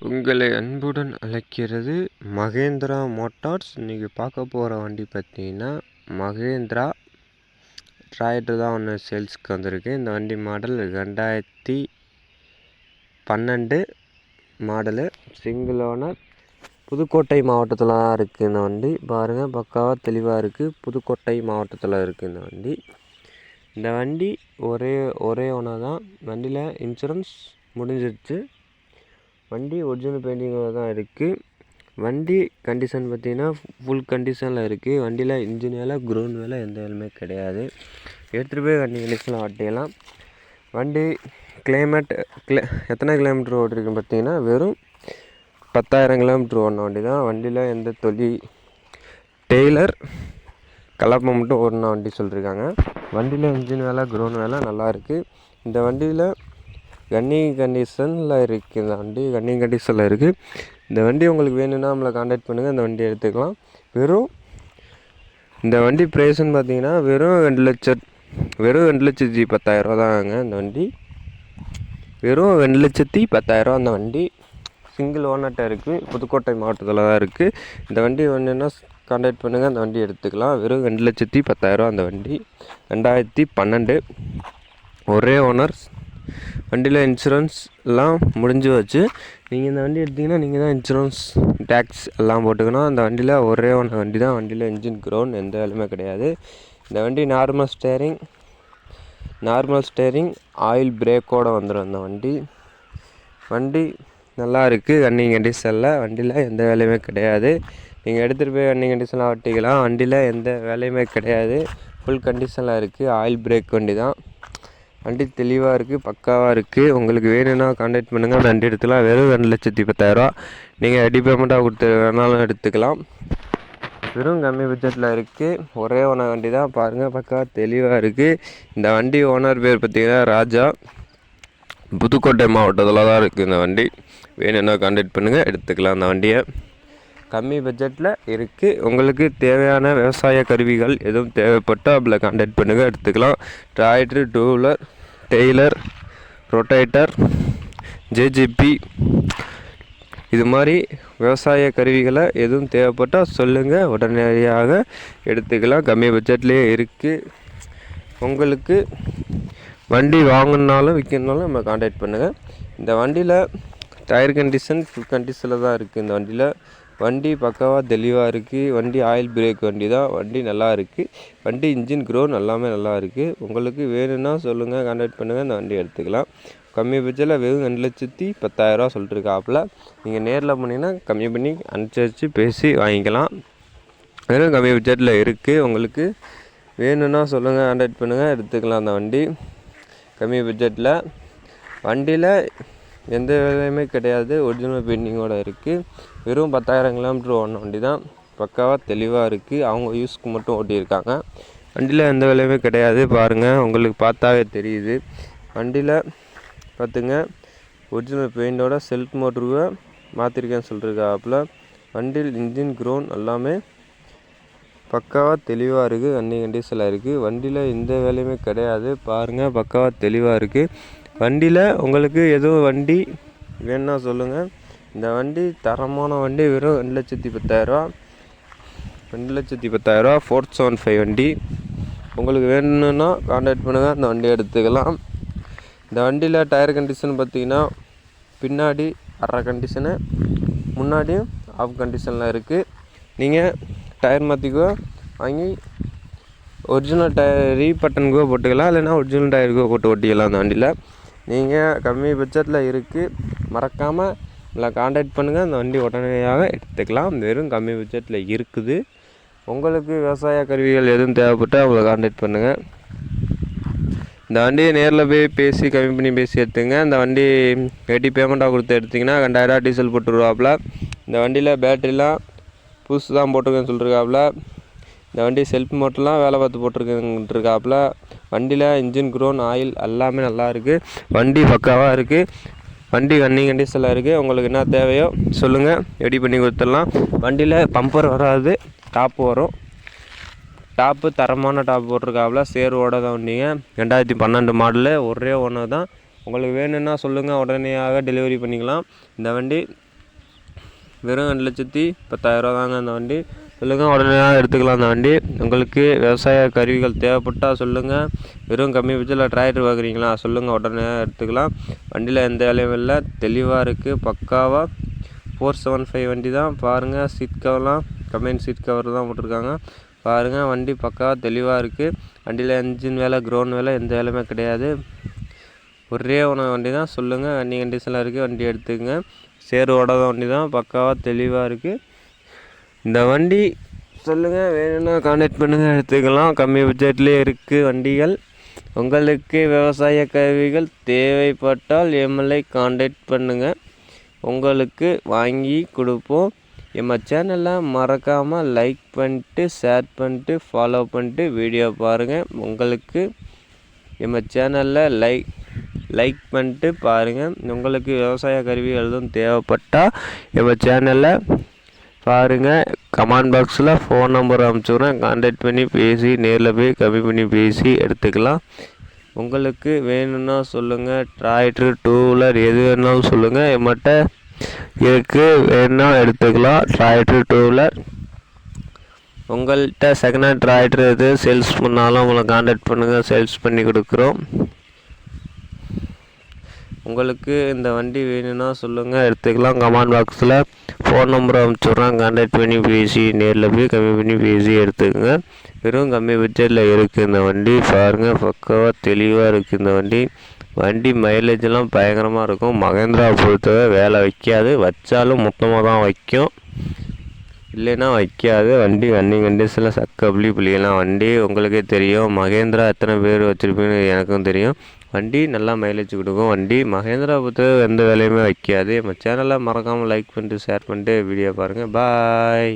உங்களை அன்புடன் அழைக்கிறது மகேந்திரா மோட்டார்ஸ். இன்றைக்கி பார்க்க போகிற வண்டி பார்த்தீங்கன்னா மகேந்திரா டிராக்டர் தான் ஒன்று சேல்ஸுக்கு வந்திருக்கு. இந்த வண்டி model 2012 model, single owner, Pudukkottai மாவட்டத்தில் தான் இருக்குது இந்த வண்டி. பாருங்கள், பக்காவாக தெளிவாக இருக்குது. புதுக்கோட்டை மாவட்டத்தில் இருக்குது இந்த வண்டி. இந்த வண்டி ஒரே ஓனர் தான். வண்டியில் இன்சூரன்ஸ் முடிஞ்சிருச்சு. வண்டி ஒரிஜினல் பெயிண்டிங்கில் தான் இருக்குது. வண்டி கண்டிஷன் பார்த்திங்கன்னா ஃபுல் கண்டிஷனில் இருக்குது. வண்டியில் இன்ஜின் வேலை, க்ரௌண்ட் வேலை எந்த வேலையுமே கிடையாது. எடுத்துகிட்டு போய் வண்டி கண்டிஷனில் ஓட்டிடலாம். வண்டி எத்தனை கிலோமீட்டர் ஓட்டிருக்குன்னு பார்த்தீங்கன்னா வெறும் 10,000 கிலோமீட்டர் ஓடின வண்டி தான். வண்டியில் எந்த டெய்லர் கலப்பை மட்டும் ஓடின வண்டி சொல்லியிருக்காங்க. வண்டியில் இன்ஜின் வேலை, க்ரௌண்ட் வேலை நல்லா இருக்குது. இந்த வண்டியில் ரன்னிங் கண்டிஷனில் இருக்குது. ரன்னிங் கண்டிஷனில் இருக்குது. இந்த வண்டி உங்களுக்கு வேணும்னா நம்மளை கான்டாக்ட் பண்ணுங்கள், இந்த வண்டி எடுத்துக்கலாம். இந்த வண்டி ப்ரைஸ்ன்னு பார்த்தீங்கன்னா வெறும் 2,10,000 தாங்க. இந்த வண்டி வெறும் 2,10,000 அந்த வண்டி. சிங்கிள் ஓனர்கிட்ட இருக்குது. புதுக்கோட்டை மாவட்டத்தில் தான் இருக்குது. இந்த வண்டி வேணும்னா கான்டாக்ட் பண்ணுங்கள், அந்த வண்டி எடுத்துக்கலாம். வெறும் 2,10,000 அந்த வண்டி. 2012 ஒரே ஓனர். வண்டியில் இன்சூரன்ஸ் எல்லாம் முடிஞ்சு வச்சு. நீங்கள் இந்த வண்டி எடுத்திங்கன்னா நீங்கள் தான் இன்சூரன்ஸ், டேக்ஸ் எல்லாம் போட்டுக்கணும். அந்த வண்டியில் ஒரே ஒன்று வண்டி தான். வண்டியில் இன்ஜின், க்ரௌண்ட் எந்த வேலையுமே கிடையாது. இந்த வண்டி நார்மல் ஸ்டேரிங் ஆயில் பிரேக்கோடு வந்துடும் இந்த வண்டி நல்லா இருக்குது. ரன்னிங் கண்டிஷனில், வண்டியில் எந்த வேலையுமே கிடையாது. நீங்கள் எடுத்துகிட்டு போய் ரன்னிங் கண்டிஷனில் ஓட்டிக்கலாம். வண்டியில் எந்த வேலையுமே கிடையாது. ஃபுல் கண்டிஷனில் இருக்குது. ஆயில் பிரேக் வண்டி தான். வண்டி தெளிவாக இருக்குது, பக்காவாக இருக்குது. உங்களுக்கு வேணும்னா கான்டாக்ட் பண்ணுங்கள், அந்த வண்டி எடுத்துக்கலாம். வெறும் 2,10,000. நீங்கள் ரெடி பேமெண்ட்டாக கொடுத்து வேணாலும் எடுத்துக்கலாம். வெறும் கம்மி பட்ஜெட்டில் இருக்குது. ஒரே ஓனர் வண்டி தான். பாருங்கள், பக்காவாக தெளிவாக இருக்குது. இந்த வண்டி ஓனர் பேர் பார்த்திங்கன்னா ராஜா. புதுக்கோட்டை மாவட்டத்தில் தான் இருக்குது இந்த வண்டி. வேணும்னா கான்டாக்ட் பண்ணுங்கள், எடுத்துக்கலாம் அந்த வண்டியை. கம்மி பட்ஜெட்டில் இருக்குது. உங்களுக்கு தேவையான விவசாய கருவிகள் எதுவும் தேவைப்பட்டால் அதில் கான்டாக்ட் பண்ணுங்கள், எடுத்துக்கலாம். டிராக்டர், டூலர், டெய்லர், ரொட்டேட்டர், ஜேஜிபி இது மாதிரி விவசாய கருவிகளை எதுவும் தேவைப்பட்டால் சொல்லுங்கள், உடனடியாக எடுத்துக்கலாம். கம்மி பட்ஜெட்லேயே இருக்குது. உங்களுக்கு வண்டி வாங்கினாலும் விற்கணுனாலும் நம்ம கான்டாக்ட் பண்ணுங்கள். இந்த வண்டியில் டயர் கண்டிஷன் ஃபுல் கண்டிஷனில் தான் இருக்குது. இந்த வண்டியில் வண்டி பக்காவாக தெளிவாக இருக்குது. வண்டி ஆயில் பிரேக் வண்டி தான். வண்டி நல்லா இருக்குது. வண்டி இன்ஜின், க்ரௌண்ட் எல்லாமே நல்லா இருக்குது. உங்களுக்கு வேணும்னா சொல்லுங்கள், கான்டாக்ட் பண்ணுங்கள், இந்த வண்டி எடுத்துக்கலாம். கம்மி பட்ஜெட்டில் வெறும் 2,10,000 சொல்லிட்டுருக்காப்புல. நீங்கள் நேரில் போனீங்கன்னா கம்மி பண்ணி அனுசரித்து பேசி வாங்கிக்கலாம். வெறும் கம்மி பட்ஜெட்டில் இருக்குது. உங்களுக்கு வேணும்னா சொல்லுங்கள், கான்டாக்ட் பண்ணுங்கள், எடுத்துக்கலாம் அந்த வண்டி. கம்மி பட்ஜெட்டில் வண்டியில் எந்த வேலையுமே கிடையாது. ஒரிஜினல் பெயிண்டிங்கோடு இருக்குது. வெறும் 10,000 கிலோமீட்டர் ஓடின வண்டி தான். பக்காவாக தெளிவாக இருக்குது. அவங்க யூஸ்க்கு மட்டும் ஓட்டியிருக்காங்க. வண்டியில் எந்த வேலையுமே கிடையாது. பாருங்கள், உங்களுக்கு பார்த்தாவே தெரியுது. வண்டியில் பார்த்துங்க, ஒரிஜினல் பெயிண்டோட செல்ஃப் மோட்டருவை மாற்றிருக்கேன்னு சொல்லியிருக்காப்புல. வண்டியில் இன்ஜின், க்ரௌண்ட் எல்லாமே பக்காவாக தெளிவாக இருக்குது. ரன்னிங் கண்டிஷனில் இருக்குது. வண்டியில் எந்த வேலையுமே கிடையாது. பாருங்கள், பக்காவாக தெளிவாக இருக்குது. வண்டியில் உங்களுக்கு எதுவும் வண்டி வேணுன்னா சொல்லுங்கள். இந்த வண்டி தரமான வண்டி. வெறும் 2,10,000. 2,10,000 475 வண்டி. உங்களுக்கு வேணும்னா கான்டாக்ட் பண்ணுங்கள், அந்த வண்டி எடுத்துக்கலாம். இந்த வண்டியில் டயர் கண்டிஷன் பார்த்திங்கன்னா பின்னாடி அரை கண்டிஷனு, முன்னாடியும் ஆஃப் கண்டிஷனில் இருக்குது. நீங்கள் டயர் மாற்றிக்கோ வாங்கி ஒரிஜினல் டயர் ரீபட்டனுக்கோ போட்டுக்கலாம், இல்லைனா ஒரிஜினல் டயருக்கோ போட்டு ஓட்டிக்கலாம். அந்த வண்டியில் நீங்கள் கம்மி பட்ஜெட்டில் இருக்குது. மறக்காமல் இல்லை கான்டாக்ட் பண்ணுங்கள், அந்த வண்டி உடனடியாக எடுத்துக்கலாம். வெறும் கம்மி பட்ஜெட்டில் இருக்குது. உங்களுக்கு விவசாய கருவிகள் எதுவும் தேவைப்பட்டால் அவங்கள கான்டாக்ட் பண்ணுங்கள். இந்த வண்டியை நேரில் போய் பேசி கம்மி பண்ணி பேசி எடுத்துங்க. இந்த வண்டி ரெடி பேமெண்ட்டாக கொடுத்து எடுத்திங்கன்னா 2,000 டீசல் போட்டுருவாப்புல. இந்த வண்டியில் பேட்டரிலாம் புதுசு தான் போட்டிருக்கேன்னு சொல்லியிருக்காப்புல. இந்த வண்டி செல்ஃப் மோட்டர்லாம் வேலை பார்த்து போட்டிருக்காப்புல. வண்டியில் இன்ஜின், க்ரௌண்ட், ஆயில் எல்லாமே நல்லா இருக்குது. வண்டி பக்காவாக இருக்குது. வண்டி ரன்னிங் கண்டிஷனில் இருக்குது. உங்களுக்கு என்ன தேவையோ சொல்லுங்கள், ரெடி பண்ணி கொடுத்துடலாம். வண்டியில் பம்பர் வராது, டாப்பு வரும். டாப்பு தரமான டாப் போட்டிருக்காப்புல. சேரோட தான் வண்டிங்க. 2012 மாடலு, ஒரே ஒன்று தான். உங்களுக்கு வேணும்னா சொல்லுங்கள், உடனடியாக டெலிவரி பண்ணிக்கலாம். இந்த வண்டி வெறும் 2,10,000 தாங்க அந்த வண்டி. சொல்லுங்கள், உடனே எடுத்துக்கலாம் அந்த வண்டி. உங்களுக்கு விவசாய கருவிகள் தேவைப்பட்டால் சொல்லுங்கள். வெறும் கம்மி பட்ஜெட்டில் டிராக்டர் பார்க்குறீங்களா, சொல்லுங்கள், உடனே எடுத்துக்கலாம். வண்டியில் எந்த வேலையும் இல்லை, தெளிவாக இருக்குது, பக்காவாக 475 வண்டி தான். பாருங்கள், சீட் கவர்லாம் கம்பெனி சீட் கவர் தான் போட்டிருக்காங்க. பாருங்கள், வண்டி பக்காவாக தெளிவாக இருக்குது. வண்டியில் என்ஜின் வேலை, க்ரௌண்ட் வேலை எந்த வேலையுமே கிடையாது. ஒரே வண்டி தான். சொல்லுங்கள், வண்டி கண்டிஷனில் இருக்குது, வண்டி எடுத்துக்கங்க. சேறு ஓடாத வண்டி தான், பக்காவாக தெளிவாக இருக்குது இந்த வண்டி. சொல்லுங்கள், வேணும்னா கான்டாக்ட் பண்ணுங்கள், எடுத்துக்கலாம். கம்மி பட்ஜெட்லேயே இருக்குது வண்டிகள். உங்களுக்கு விவசாய கருவிகள் தேவைப்பட்டால் எம்எல்ஐ கான்டாக்ட் பண்ணுங்கள், உங்களுக்கு வாங்கி கொடுப்போம். நம்ம சேனலை மறக்காமல் லைக் பண்ணிட்டு, ஷேர் பண்ணிட்டு, ஃபாலோ பண்ணிட்டு வீடியோ பாருங்கள். உங்களுக்கு நம்ம சேனலில் லைக் பண்ணிட்டு பாருங்கள். உங்களுக்கு விவசாய கருவிகள் எதுவும் தேவைப்பட்டால் நம்ம சேனலில் பாருங்கள். கமெண்ட் பாக்ஸில் ஃபோன் நம்பர் அனுப்பிச்சுடுறேன், கான்டாக்ட் பண்ணி பேசி நேரில் போய் கம்மி பண்ணி பேசி எடுத்துக்கலாம். உங்களுக்கு வேணும்னா சொல்லுங்கள், டிராக்டர், டூ வீலர் எது வேணாலும் சொல்லுங்கள், என்கிட்ட இருக்குது, வேணும்னா எடுத்துக்கலாம். டிராக்டர், டூ வீலர் உங்கள்கிட்ட செகண்ட் ஹேண்ட் டிராக்டர் எது சேல்ஸ் பண்ணாலும் உங்களை கான்டாக்ட் பண்ணுங்கள், சேல்ஸ் பண்ணி கொடுக்குறோம். உங்களுக்கு இந்த வண்டி வேணும்னா சொல்லுங்கள், எடுத்துக்கலாம். கமெண்ட் பாக்ஸில் ஃபோன் நம்பர் அனுப்பிச்சுட்றேன், கான்டாக்ட் பண்ணி பேசி நேரில் போய் கம்மி பண்ணி பேசி எடுத்துக்கோங்க. வெறும் கம்மி பட்ஜெட்டில் இருக்குது இந்த வண்டி. பாருங்கள், பக்காவாக தெளிவாக இருக்குது இந்த வண்டி. வண்டி மைலேஜெல்லாம் பயங்கரமாக இருக்கும். மகேந்திரா பொறுத்தவரை வேலை வைக்காது, வச்சாலும் மொத்தமாக தான் வைக்கும், இல்லைன்னா வைக்காது. வண்டி ரன்னிங் கண்டிஷனில் சக்கப்ளி புளியெல்லாம் வண்டி உங்களுக்கே தெரியும். மகேந்திரா எத்தனை பேர் வச்சுருப்பீங்கன்னு எனக்கும் தெரியும். வண்டி நல்லா மைலேஜ் கொடுக்கும். வண்டி மகேந்திரா பொறுத்த எந்த வேலையுமே வைக்காது. நம்ம சேனலை மறக்காமல் லைக் பண்ணிட்டு ஷேர் பண்ணிட்டு வீடியோ பாருங்கள். பாய்.